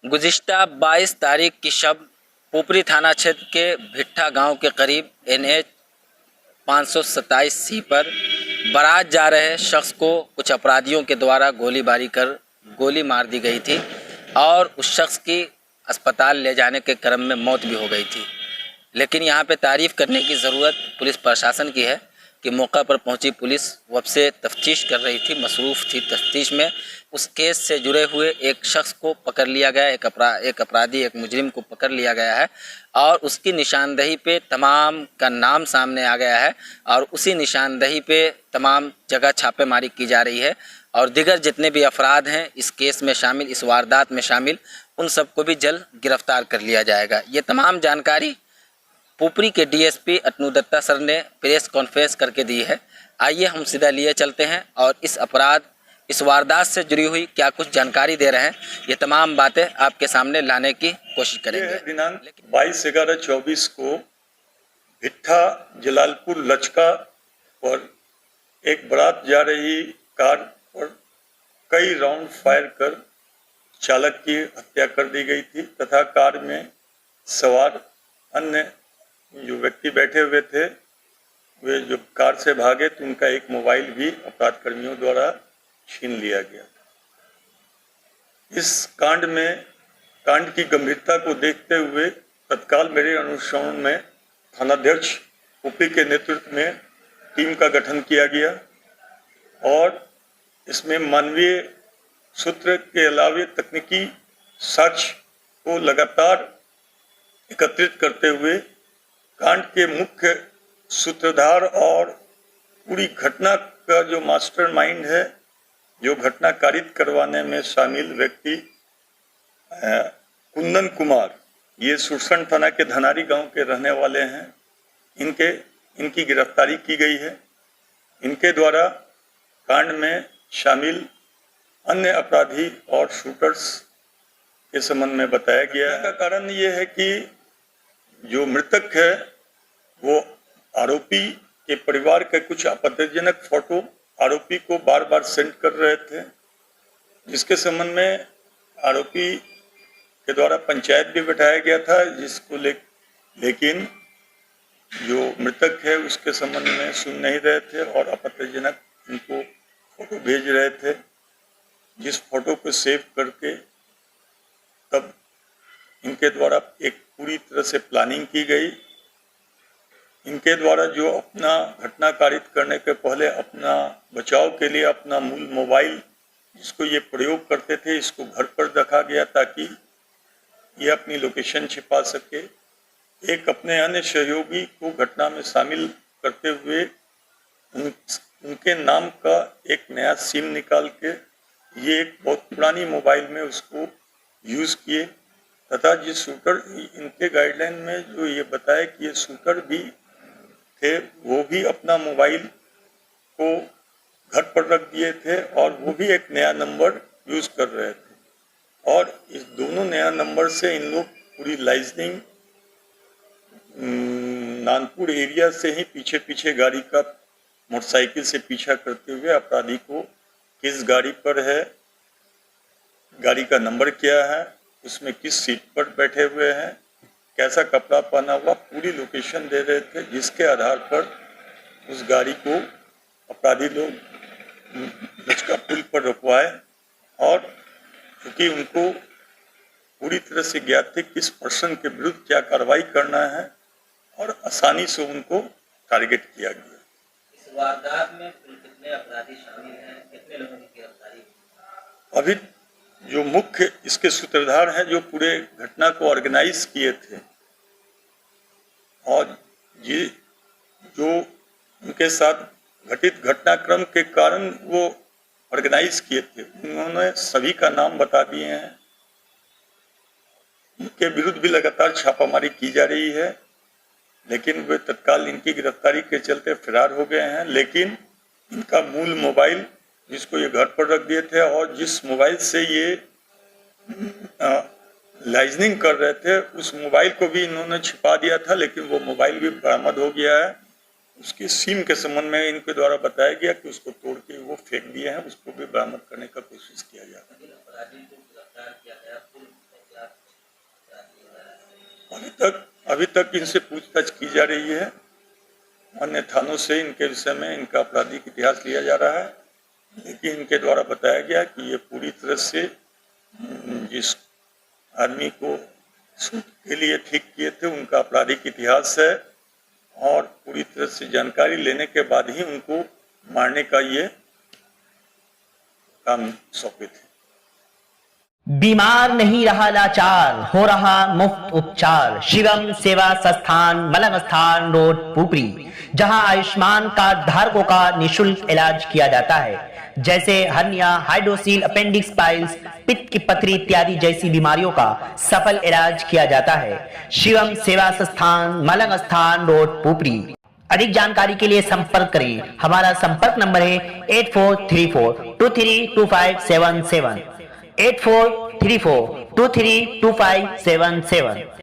गुज़िश्ता 22 तारीख की शब पुपरी थाना क्षेत्र के भिट्ठा गांव के करीब NH 527C पर बारात जा रहे शख्स को कुछ अपराधियों के द्वारा गोलीबारी कर गोली मार दी गई थी और उस शख्स की अस्पताल ले जाने के क्रम में मौत भी हो गई थी। लेकिन यहाँ पे तारीफ़ करने की ज़रूरत पुलिस प्रशासन की है कि मौका पर पहुंची पुलिस वब से तफ्तीश कर रही थी, मसरूफ़ थी तफ्तीश में। उस केस से जुड़े हुए एक शख्स को पकड़ लिया गया, एक अपराधी, एक मुजरिम को पकड़ लिया गया है और उसकी निशानदही पे तमाम का नाम सामने आ गया है और उसी निशानदही पे तमाम जगह छापेमारी की जा रही है और दीगर जितने भी अफराद हैं इस केस में शामिल, इस वारदात में शामिल, उन सबको भी जल्द गिरफ्तार कर लिया जाएगा। ये तमाम जानकारी पुपरी के DSP अतनु दत्ता सर ने प्रेस कॉन्फ्रेंस करके दी है। आइए हम सीधा लिए चलते हैं और इस वारदात से जुड़ी हुई क्या कुछ जानकारी दे रहे हैं, ये तमाम बातें आपके सामने लाने की कोशिश करेंगे। दिनांक 22/11/24 को भिट्ठा जलालपुर लचका पर एक बारात जा रही कार पर कई राउंड फायर कर चालक की हत्या कर दी गई थी तथा कार में सवार अन्य जो व्यक्ति बैठे हुए थे वे जो कार से भागे तो उनका एक मोबाइल भी अपराध कर्मियों द्वारा छीन लिया गया। इस कांड की गंभीरता को देखते हुए तत्काल मेरे अनुश्रवण में थानाध्यक्ष पुपरी के नेतृत्व में टीम का गठन किया गया और इसमें मानवीय सूत्र के अलावे तकनीकी साक्ष्य को लगातार एकत्रित करते हुए कांड के मुख्य सूत्रधार और पूरी घटना का जो मास्टरमाइंड है, जो घटना कारित करवाने में शामिल व्यक्ति कुंदन कुमार, ये सुरसंड थाना के धनारी गांव के रहने वाले हैं। इनकी गिरफ्तारी की गई है। इनके द्वारा कांड में शामिल अन्य अपराधी और शूटर्स के संबंध में बताया गया है। इसका कारण ये है कि जो मृतक है वो आरोपी के परिवार के कुछ आपत्तिजनक फोटो आरोपी को बार बार सेंड कर रहे थे, जिसके संबंध में आरोपी के द्वारा पंचायत भी बैठाया गया था, जिसको लेकिन जो मृतक है उसके संबंध में सुन नहीं रहे थे और आपत्तिजनक इनको फोटो भेज रहे थे, जिस फोटो को सेव करके तब इनके द्वारा एक पूरी तरह से प्लानिंग की गई। इनके द्वारा जो अपना घटना कारित करने के पहले अपना बचाव के लिए अपना मूल मोबाइल जिसको ये प्रयोग करते थे इसको घर पर रखा गया ताकि ये अपनी लोकेशन छिपा सके। एक अपने अन्य सहयोगी को घटना में शामिल करते हुए उनके नाम का एक नया सिम निकाल के ये एक बहुत पुरानी मोबाइल में उसको यूज़ किए तथा जिस शूटर इनके गाइडलाइन में जो ये बताया कि ये शूटर भी थे वो भी अपना मोबाइल को घर पर रख दिए थे और वो भी एक नया नंबर यूज़ कर रहे थे और इस दोनों नया नंबर से इन लोग पूरी लाइजनिंग नानपुर एरिया से ही पीछे गाड़ी का मोटरसाइकिल से पीछा करते हुए अपराधी को किस गाड़ी पर है, गाड़ी का नंबर क्या है, उसमें किस सीट पर बैठे हुए हैं, कैसा कपड़ा पहना हुआ, पूरी लोकेशन दे रहे थे, जिसके आधार पर उस गाड़ी को अपराधी लोग लचका पुल पर रुकवाए और क्योंकि उनको पूरी तरह से ज्ञात थे किस पर्सन के विरुद्ध क्या कार्रवाई करना है और आसानी से उनको टारगेट किया गया। इस वारदात में कुल कितने अपराधी शामिल हैं, कितने लोगों की गिरफ्तारी? अभी जो मुख्य इसके सूत्रधार हैं जो पूरे घटना को ऑर्गेनाइज किए थे और ये जो उनके साथ घटित घटनाक्रम के कारण वो ऑर्गेनाइज किए थे, उन्होंने सभी का नाम बता दिए हैं। उनके विरुद्ध भी लगातार छापामारी की जा रही है, लेकिन वे तत्काल इनकी गिरफ्तारी के चलते फरार हो गए हैं। लेकिन इनका मूल मोबाइल जिसको ये घर पर रख दिए थे और जिस मोबाइल से ये लाइजनिंग कर रहे थे उस मोबाइल को भी इन्होंने छिपा दिया था, लेकिन वो मोबाइल भी बरामद हो गया है। उसकी सिम के संबंध में इनके द्वारा बताया गया कि उसको तोड़ के वो फेंक दिए हैं, उसको भी बरामद करने का कोशिश किया जा रहा है। अभी तक इनसे पूछताछ की जा रही है। अन्य थानों से इनके विषय में इनका आपराधिक इतिहास लिया जा रहा है, लेकिन इनके द्वारा बताया गया कि ये पूरी तरह से जिस आदमी को सूट के लिए ठीक किए थे उनका आपराधिक इतिहास है और पूरी तरह से जानकारी लेने के बाद ही उनको मारने का ये काम सौंपे थे। बीमार नहीं रहा लाचार, हो रहा मुफ्त उपचार। शिवम सेवा संस्थान, मलंग स्थान रोड, पुपरी, जहां आयुष्मान कार्ड धारकों का निशुल्क इलाज किया जाता है, जैसे हर्निया, हाइड्रोसील, अपेंडिक्स, पाइल्स, पित्त की पथरी इत्यादि जैसी बीमारियों का सफल इलाज किया जाता है। शिवम सेवा संस्थान, मलंग स्थान रोड, पुपरी। अधिक जानकारी के लिए संपर्क करें। हमारा संपर्क नंबर है 8434232577, 8434232577।